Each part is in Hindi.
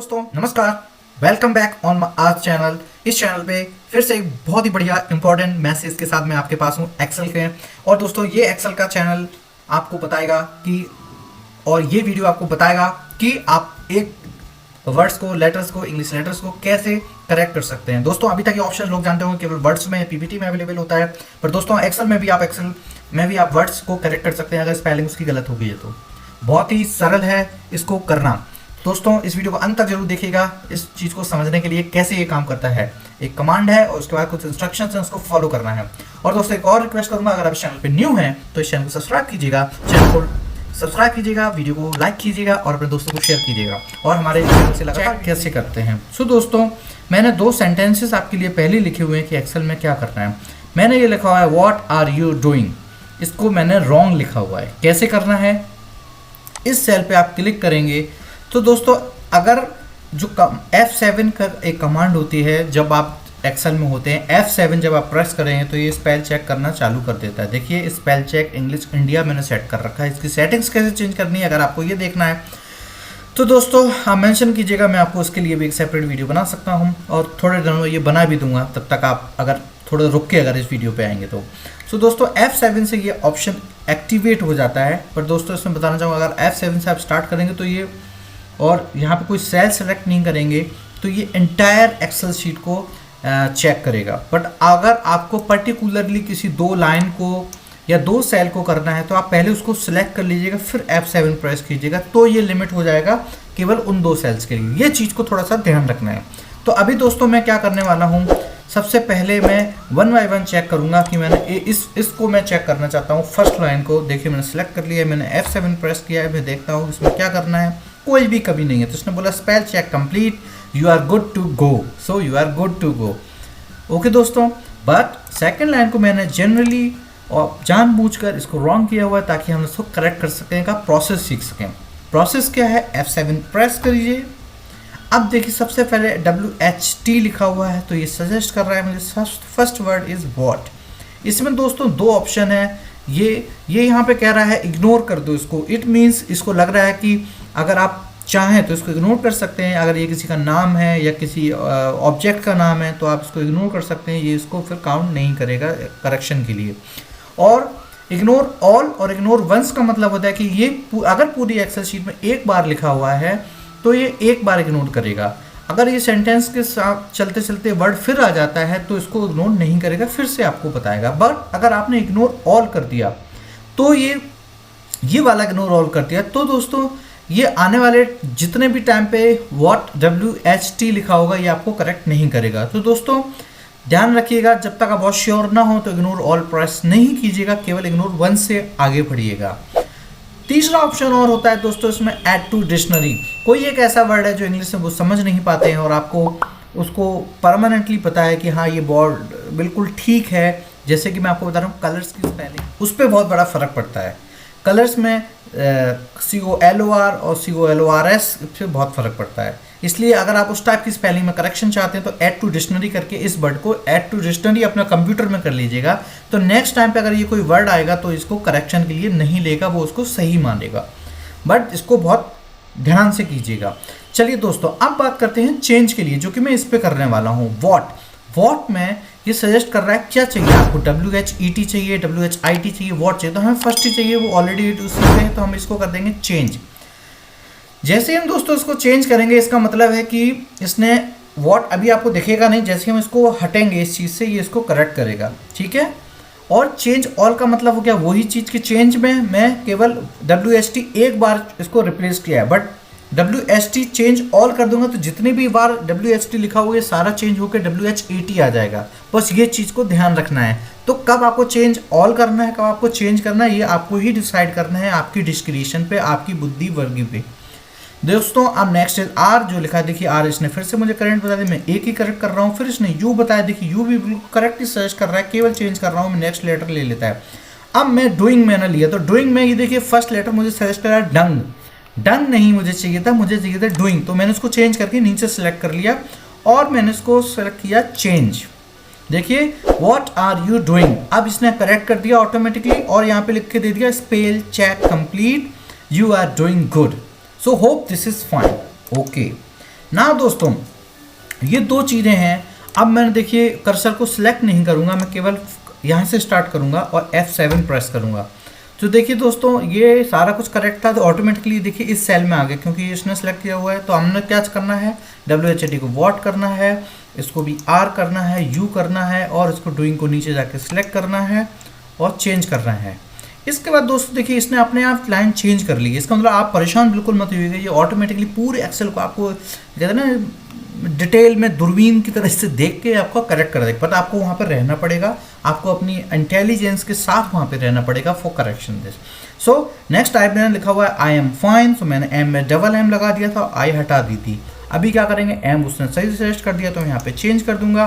दोस्तों नमस्कार, वेलकम बैक ऑन आज चैनल। इस चैनल पे फिर से एक बहुत ही बढ़िया इंपॉर्टेंट मैसेज के साथ मैं आपके पास हूँ एक्सेल के। और दोस्तों ये एक्सेल का चैनल आपको बताएगा कि और ये वीडियो आपको बताएगा कि आप एक वर्ड्स को, लेटर्स को, इंग्लिश लेटर्स को कैसे करेक्ट कर सकते हैं। दोस्तों अभी तक ये ऑप्शन लोग जानते होंगे केवल वर्ड्स में, पीपीटी में अवेलेबल होता है, पर दोस्तों एक्सेल में भी आप वर्ड्स को करेक्ट कर सकते हैं अगर स्पेलिंग उसकी गलत हो गई है तो। बहुत ही सरल है इसको करना। दोस्तों इस वीडियो को अंत तक जरूर देखिएगा इस चीज़ को समझने के लिए कैसे ये काम करता है। एक कमांड है और उसके बाद कुछ इंस्ट्रक्शंस हैं, उसको फॉलो करना है। और दोस्तों एक और रिक्वेस्ट करूंगा, अगर आप इस चैनल पे न्यू हैं तो इस चैनल को सब्सक्राइब कीजिएगा, वीडियो को लाइक कीजिएगा और अपने दोस्तों को शेयर कीजिएगा। और हमारे चैनल से लगातार कैसे करते हैं। सो दोस्तों मैंने 2 सेंटेंसेस आपके लिए पहले लिखे हुए हैं कि एक्सेल में क्या करना है। मैंने ये लिखा हुआ है व्हाट आर यू डूइंग, इसको मैंने रॉन्ग लिखा हुआ है। कैसे करना है, इस सेल पे आप क्लिक करेंगे तो दोस्तों अगर जो F7 का एक कमांड होती है जब आप एक्सेल में होते हैं, F7 जब आप प्रेस करेंगे तो ये स्पेल चेक करना चालू कर देता है। देखिए स्पेल चेक इंग्लिश इंडिया मैंने सेट कर रखा है। इसकी सेटिंग्स कैसे चेंज करनी है अगर आपको ये देखना है तो दोस्तों आप मेंशन कीजिएगा, मैं आपको उसके लिए भी एक सेपरेट वीडियो बना सकता हूँ और थोड़े दिनों में ये बना भी दूंगा। तब तक आप अगर थोड़ा रुक के अगर इस वीडियो पे आएंगे तो। सो दोस्तों F7 से ये ऑप्शन एक्टिवेट हो जाता है। पर दोस्तों इसमें बताना चाहूँगा अगर F7 से आप स्टार्ट करेंगे तो ये, और यहाँ पे कोई सेल सेलेक्ट नहीं करेंगे तो ये एंटायर एक्सेल शीट को चेक करेगा। बट अगर आपको पर्टिकुलरली किसी 2 लाइन को या 2 सेल को करना है तो आप पहले उसको सिलेक्ट कर लीजिएगा, फिर F7 प्रेस कीजिएगा, तो ये लिमिट हो जाएगा केवल उन 2 सेल्स के लिए। ये चीज़ को थोड़ा सा ध्यान रखना है। तो अभी दोस्तों मैं क्या करने वाला हूँ, सबसे पहले मैं 1 बाय 1 चेक करूँगा कि मैंने इसको मैं चेक करना चाहता हूँ। फर्स्ट लाइन को देखिए मैंने सेलेक्ट कर लिया है, मैंने F7 प्रेस किया है, मैं देखता हूँ इसमें क्या करना है। कोई भी कभी नहीं है तो इसने बोला spell check complete, you are good to go. So you are good to go. Okay दोस्तों, बट सेकंड लाइन को मैंने जनरली और जानबूझकर इसको रॉन्ग किया हुआ है ताकि हम इसको करेक्ट कर सकें, का प्रोसेस सीख सकें। प्रोसेस क्या है, F7 प्रेस करिए। अब देखिए सबसे पहले WHT लिखा हुआ है तो ये सजेस्ट कर रहा है मुझे फर्स्ट वर्ड इज व्हाट। इसमें दोस्तों 2 ऑप्शन है। ये यहाँ पे कह रहा है इग्नोर कर दो इसको। इट मीन्स इसको लग रहा है कि अगर आप चाहें तो इसको इग्नोर कर सकते हैं। अगर ये किसी का नाम है या किसी ऑब्जेक्ट का नाम है तो आप इसको इग्नोर कर सकते हैं, ये इसको फिर काउंट नहीं करेगा करेक्शन के लिए। और इग्नोर ऑल और इग्नोर वंस का मतलब होता है कि ये अगर पूरी एक्सेल शीट में एक बार लिखा हुआ है तो ये एक बार इग्नोर करेगा। अगर ये सेंटेंस के साथ चलते चलते वर्ड फिर आ जाता है तो इसको इग्नोर नहीं करेगा, फिर से आपको बताएगा। बट अगर आपने इग्नोर ऑल कर दिया तो ये वाला इग्नोर ऑल कर दिया तो दोस्तों ये आने वाले जितने भी टाइम पे व्हाट WHT लिखा होगा ये आपको करेक्ट नहीं करेगा। तो दोस्तों ध्यान रखिएगा, जब तक आप बहुत श्योर ना हो तो इग्नोर ऑल प्रेस नहीं कीजिएगा, केवल इग्नोर 1 से आगे बढ़िएगा। तीसरा ऑप्शन और होता है दोस्तों इसमें ऐड टू डिक्शनरी। कोई एक ऐसा वर्ड है जो इंग्लिश में वो समझ नहीं पाते हैं और आपको उसको परमानेंटली पता है कि हाँ ये वर्ड बिल्कुल ठीक है। जैसे कि मैं आपको बता रहा हूँ कलर्स की स्पेलिंग, उस पर बहुत बड़ा फर्क पड़ता है। कलर्स में COLOR और COLORS से बहुत फ़र्क पड़ता है। इसलिए अगर आप उस टाइप की स्पेलिंग में करेक्शन चाहते हैं तो ऐड टू डिक्शनरी करके इस वर्ड को ऐड टू डिक्शनरी अपने कंप्यूटर में कर लीजिएगा। तो नेक्स्ट टाइम पे अगर ये कोई वर्ड आएगा तो इसको करेक्शन के लिए नहीं लेगा, वो उसको सही मानेगा। बट इसको बहुत ध्यान से कीजिएगा। चलिए दोस्तों अब बात करते हैं चेंज के लिए, जो कि मैं इस पर करने वाला हूँ। वॉट में ये सजेस्ट कर रहा है क्या चाहिए आपको, WHET चाहिए, WHIT चाहिए, वॉट चाहिए। तो हमें फर्स्ट ही चाहिए, वो ऑलरेडी उसी पे है तो हम इसको कर देंगे चेंज। जैसे हम दोस्तों इसको चेंज करेंगे इसका मतलब है कि इसने वॉट अभी आपको दिखेगा नहीं, जैसे हम इसको हटेंगे इस चीज़ से ये इसको करेक्ट करेगा, ठीक है। और चेंज ऑल का मतलब हो गया वही चीज़ की चेंज में मैं केवल WHT एक बार इसको रिप्लेस किया है, बट WHT चेंज ऑल कर दूंगा तो जितनी भी बार WHT लिखा हुआ है सारा चेंज होकर WHAT आ जाएगा। बस ये चीज़ को ध्यान रखना है। तो कब आपको चेंज ऑल करना है, कब आपको चेंज करना है, ये आपको ही डिसाइड करना है, आपकी डिस्क्रिप्शन पे, आपकी बुद्धि वर्गी पे। दोस्तों अब नेक्स्ट इज आर, जो लिखा है देखिए आर इसने फिर से मुझे करेक्ट बता दिया, मैं एक ही करेक्ट कर रहा हूँ। फिर इसने यू बताया, देखिए यू भी बिल्कुल करेक्ट ही सर्च कर रहा है, केवल चेंज कर रहा हूँ मैं, नेक्स्ट लेटर ले लेता है। अब मैं डूइंग मैंने लिया तो डूइंग में ये देखिए फर्स्ट लेटर मुझे सजेस्ट करा डंग। डन नहीं मुझे चाहिए था, मुझे चाहिए था डूइंग। तो मैंने उसको चेंज करके नीचे सेलेक्ट कर लिया और मैंने इसको सेलेक्ट किया चेंज। देखिए व्हाट आर यू डूइंग, अब इसने करेक्ट कर दिया ऑटोमेटिकली और यहाँ पे लिख के दे दिया spell check complete, you are doing good. So hope this is fine. Okay ना दोस्तों, ये दो चीज़ें हैं। अब मैंने देखिए कर्सर को सिलेक्ट नहीं करूँगा, मैं केवल यहाँ से स्टार्ट करूँगा और F7 प्रेस करूँगा। तो देखिए दोस्तों, ये सारा कुछ करेक्ट था, तो ऑटोमेटिकली देखिए इस सेल में आ गया क्योंकि इसने सेलेक्ट किया हुआ है। तो हमने क्या करना है, WHAT को वॉट करना है, इसको भी R करना है, U करना है, और इसको डूइंग को नीचे जाके सिलेक्ट करना है और चेंज करना है। इसके बाद दोस्तों देखिए इसने अपने आप लाइन चेंज कर ली है। इसका मतलब आप परेशान बिल्कुल मत होइएगा, ये ऑटोमेटिकली पूरे एक्सेल को आपको कहते हैं ना डिटेल में दूरबीन की तरह से देख के आपको करेक्ट कर देगा। बट आपको वहाँ पर रहना पड़ेगा, आपको अपनी इंटेलिजेंस के साथ वहाँ पर रहना पड़ेगा for correction this. So next type मैंने लिखा हुआ है आई एम फाइन, सो मैंने एम में डबल एम लगा दिया था, आई हटा दी थी। अभी क्या करेंगे, एम उसने सही सजेस्ट कर दिया तो मैं यहाँ पे चेंज कर दूंगा।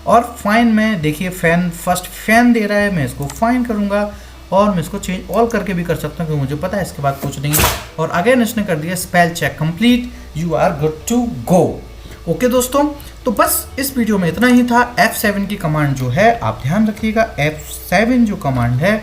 और फाइन में देखिए फैन फर्स्ट फैन दे रहा है, मैं इसको फाइन करूँगा और मैं इसको चेंज ऑल करके भी कर सकता हूँ क्योंकि मुझे पता है इसके बाद कुछ नहीं है। और अगेन इसने कर दिया spell check complete, you are good to go. Okay दोस्तों, तो बस इस वीडियो में इतना ही था। F7 की कमांड जो है आप ध्यान रखिएगा, F7 जो कमांड है,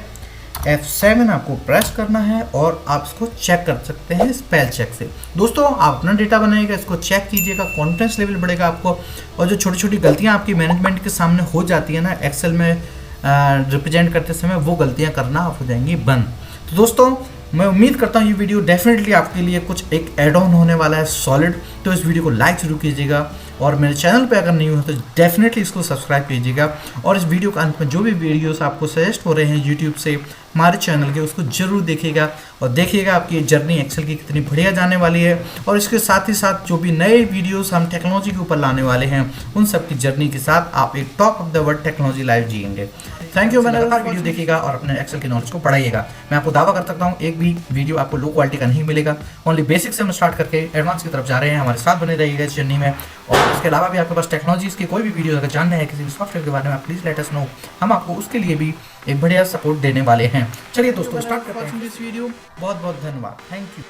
F7 आपको प्रेस करना है और आप इसको चेक कर सकते हैं स्पेल चेक से। दोस्तों आप अपना डेटा बनाइएगा, इसको चेक कीजिएगा, कॉन्फिडेंस लेवल बढ़ेगा आपको। और जो छोटी छोटी गलतियाँ आपकी मैनेजमेंट के सामने हो जाती है ना एक्सेल में रिप्रेजेंट करते समय, वो गलतियां करना आप हो जाएंगी बंद। तो दोस्तों मैं उम्मीद करता हूँ ये वीडियो डेफिनेटली आपके लिए कुछ एक एड ऑन होने वाला है सॉलिड। तो इस वीडियो को लाइक जरूर कीजिएगा और मेरे चैनल पे अगर नहीं हो तो डेफिनेटली इसको सब्सक्राइब कीजिएगा। और इस वीडियो के अंत में जो भी वीडियोस आपको सजेस्ट हो रहे हैं यूट्यूब से हमारे चैनल के, उसको जरूर देखिएगा और देखिएगा आपकी जर्नी एक्सेल की कितनी बढ़िया जाने वाली है। और इसके साथ ही साथ जो भी नए वीडियोस हम टेक्नोलॉजी के ऊपर लाने वाले हैं, उन सब की जर्नी के साथ आप एक top of the world technology life जिएंगे। थैंक यू, मैंने लगातार वीडियो देखिएगा और अपने एक्सेल की नॉलेज को बढ़ाइएगा। मैं आपको दावा कर सकता हूँ एक भी वीडियो आपको लो क्वालिटी का नहीं मिलेगा। ओनली बेसिक से हम स्टार्ट करके एडवांस की तरफ जा रहे हैं, हमारे साथ बने रहिएगा इस जर्नी में। और इसके अलावा भी आपके पास टेक्नोलॉजीज़ की कोई भी वीडियो अगर जानना है किसी भी सॉफ्टवेयर के बारे में, आप प्लीज़ लेट अस नो, हम आपको उसके लिए भी एक बढ़िया सपोर्ट देने वाले हैं। चलिए दोस्तों स्टार्ट करते हैं दिस वीडियो। बहुत बहुत धन्यवाद, थैंक यू।